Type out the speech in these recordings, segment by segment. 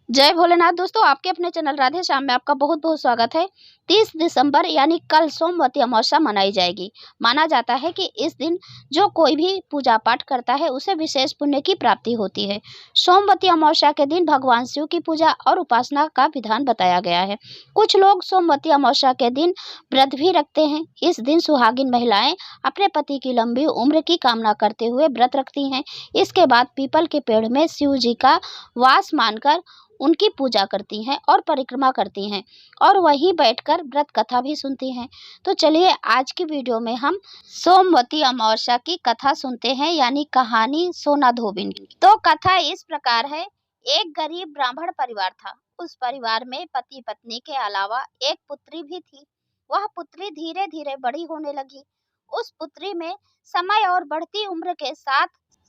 जय भोलेनाथ। दोस्तों, आपके अपने चैनल राधे श्याम में आपका बहुत बहुत स्वागत है। 30 दिसंबर यानी कल सोमवती अमावस्या मनाई जाएगी। माना जाता है कि इस दिन जो कोई भी पूजा पाठ करता है उसे विशेष पुण्य की प्राप्ति होती है। सोमवती अमावस्या के दिन भगवान शिव की पूजा और उपासना का विधान बताया गया है। कुछ लोग सोमवती अमावस्या के दिन व्रत भी रखते हैं। इस दिन सुहागिन महिलाएं अपने पति की लंबी उम्र की कामना करते हुए व्रत रखती हैं। इसके बाद पीपल के पेड़ में शिव जी का वास मानकर उनकी पूजा करती हैं और परिक्रमा करती हैं और वहीं बैठकर व्रत कथा भी सुनती हैं। तो चलिए आज की वीडियो में हम सोमवती अमावस्या की कथा सुनते हैं, यानी कहानी सोना धोबिन की। तो कथा इस प्रकार है। एक गरीब ब्राह्मण परिवार था। उस परिवार में पति पत्नी के अलावा एक पुत्री भी थी। वह पुत्री धीरे धीरे बड़ी होने लगी। उस पुत्री में समय और बढ़ती उम्र के साथ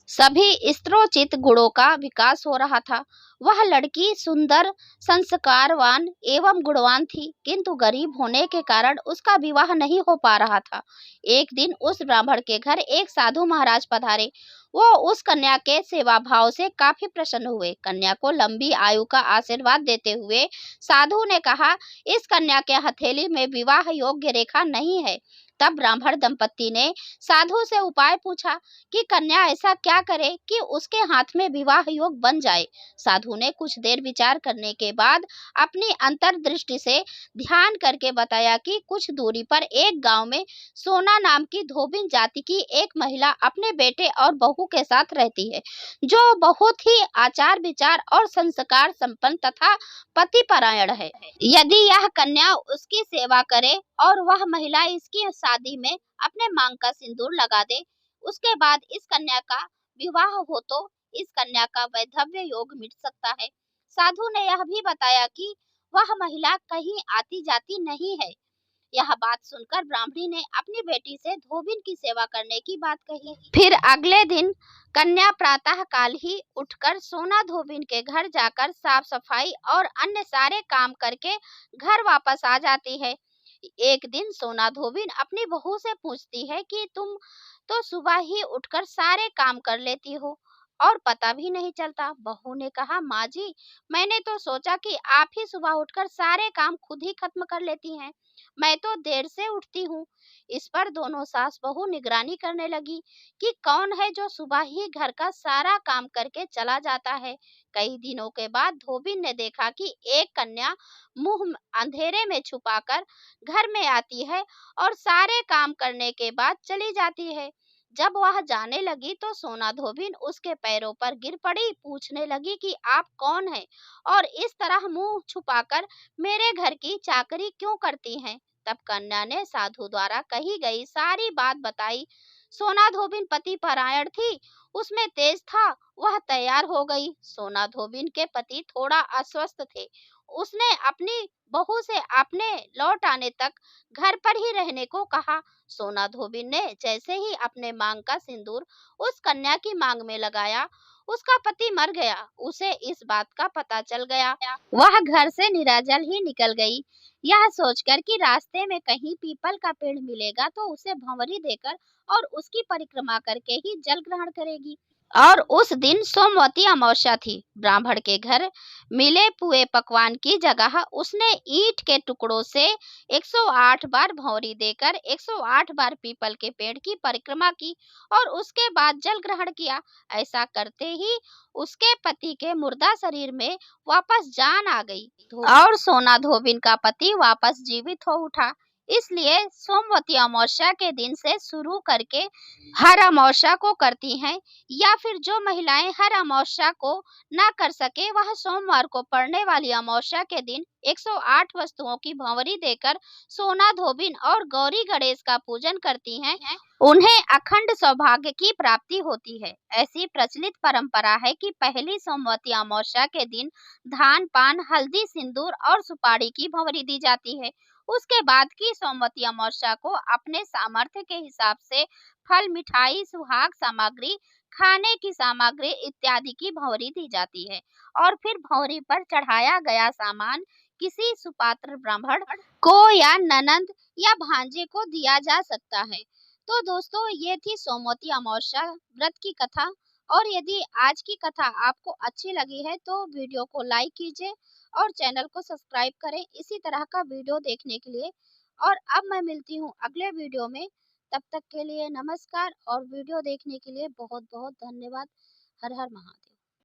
सभी स्त्रोचित गुणों का विकास हो रहा था। वह लड़की सुंदर, संस्कारवान एवं गुणवान थी, किंतु गरीब होने के कारण उसका विवाह नहीं हो पा रहा था। एक दिन उस ब्राह्मण के घर एक साधु महाराज पधारे। वो उस कन्या के सेवा भाव से काफी प्रसन्न हुए। कन्या को लंबी आयु का आशीर्वाद देते हुए साधु ने कहा, इस कन्या के हथेली में विवाह योग्य रेखा नहीं है। तब ब्राह्मण दंपत्ति ने साधु से उपाय पूछा कि कन्या ऐसा क्या करे कि उसके हाथ में विवाह योग बन जाए। साधु ने कुछ देर विचार करने के बाद अपनी अंतर्दृष्टि से ध्यान करके बताया कि कुछ दूरी पर एक गांव में सोना नाम की धोबिन जाति की एक महिला अपने बेटे और बहू के साथ रहती है, जो बहुत ही आचार विचार और संस्कार संपन्न तथा पतिपरायण है। यदि यह कन्या उसकी सेवा करे और वह महिला इसकी शादी में अपने मांग का सिंदूर लगा दे, उसके बाद इस कन्या का विवाह हो तो इस कन्या का वैधव्य योग मिट सकता है। साधु ने यह भी बताया कि वह महिला कहीं आती जाती नहीं है। यह बात सुनकर ब्राह्मणी ने अपनी बेटी से धोबिन की सेवा करने की बात कही। फिर अगले दिन कन्या प्रातः काल ही उठकर सोना धोबिन के घर जाकर साफ सफाई और अन्य सारे काम करके घर वापस आ जाती है। एक दिन सोना धोबिन अपनी बहू से पूछती है कि तुम तो सुबह ही उठकर सारे काम कर लेती हो और पता भी नहीं चलता। बहू ने कहा, माँ जी, मैंने तो सोचा कि आप ही सुबह उठकर सारे काम खुद ही खत्म कर लेती हैं। मैं तो देर से उठती हूँ। इस पर दोनों सास बहू निगरानी करने लगी कि कौन है जो सुबह ही घर का सारा काम करके चला जाता है। कई दिनों के बाद धोबिन ने देखा कि एक कन्या मुंह अंधेरे में छुपाकर घर में आती है और सारे काम करने के बाद चली जाती है। जब वह जाने लगी तो सोना धोबिन उसके पैरों पर गिर पड़ी, पूछने लगी कि आप कौन हैं और इस तरह मुंह छुपाकर मेरे घर की चाकरी क्यों करती हैं। तब कन्या ने साधु द्वारा कही गई सारी बात बताई। सोना धोबिन पति परायण थी, उसमें तेज था। वह तैयार हो गई। सोना धोबिन के पति थोड़ा अस्वस्थ थे। उसने अपनी बहू से अपने लौट आने तक घर पर ही रहने को कहा। सोना धोबिन ने जैसे ही अपने मांग का सिंदूर उस कन्या की मांग में लगाया, उसका पति मर गया। उसे इस बात का पता चल गया। वह घर से निराजल ही निकल गई, यह सोचकर कि रास्ते में कहीं पीपल का पेड़ मिलेगा तो उसे भंवरी देकर और उसकी परिक्रमा करके ही जल ग्रहण करेगी। और उस दिन सोमवती अमावस्या थी। ब्राह्मण के घर मिले पुए पकवान की जगह उसने ईंट के टुकड़ों से 108 बार भौरी देकर 108 बार पीपल के पेड़ की परिक्रमा की और उसके बाद जल ग्रहण किया। ऐसा करते ही उसके पति के मुर्दा शरीर में वापस जान आ गई और सोना धोबिन का पति वापस जीवित हो उठा। इसलिए सोमवती अमावस्या के दिन से शुरू करके हर अमावस्या को करती हैं, या फिर जो महिलाएं हर अमावस्या को न कर सके वह सोमवार को पड़ने वाली अमावस्या के दिन 108 वस्तुओं की भंवरी देकर सोना धोबिन और गौरी गणेश का पूजन करती हैं, उन्हें अखंड सौभाग्य की प्राप्ति होती है। ऐसी प्रचलित परंपरा है कि पहली सोमवती अमावस्या के दिन धान, पान, हल्दी, सिंदूर और सुपारी की भंवरी दी जाती है। उसके बाद की सोमवती अमावस्या को अपने सामर्थ्य के हिसाब से फल, मिठाई, सुहाग सामग्री, खाने की सामग्री इत्यादि की भंवरी दी जाती है और फिर भंवरी पर चढ़ाया गया सामान किसी सुपात्र ब्राह्मण को या ननंद या भांजे को दिया जा सकता है। तो दोस्तों, ये थी सोमवती अमावस्या व्रत की कथा और यदि आज की कथा आपको अच्छी लगी है तो वीडियो को लाइक कीजिए और चैनल को सब्सक्राइब करें इसी तरह का वीडियो देखने के लिए। और अब मैं मिलती हूँ अगले वीडियो में, तब तक के लिए नमस्कार और वीडियो देखने के लिए बहुत बहुत धन्यवाद। हर हर महादेव।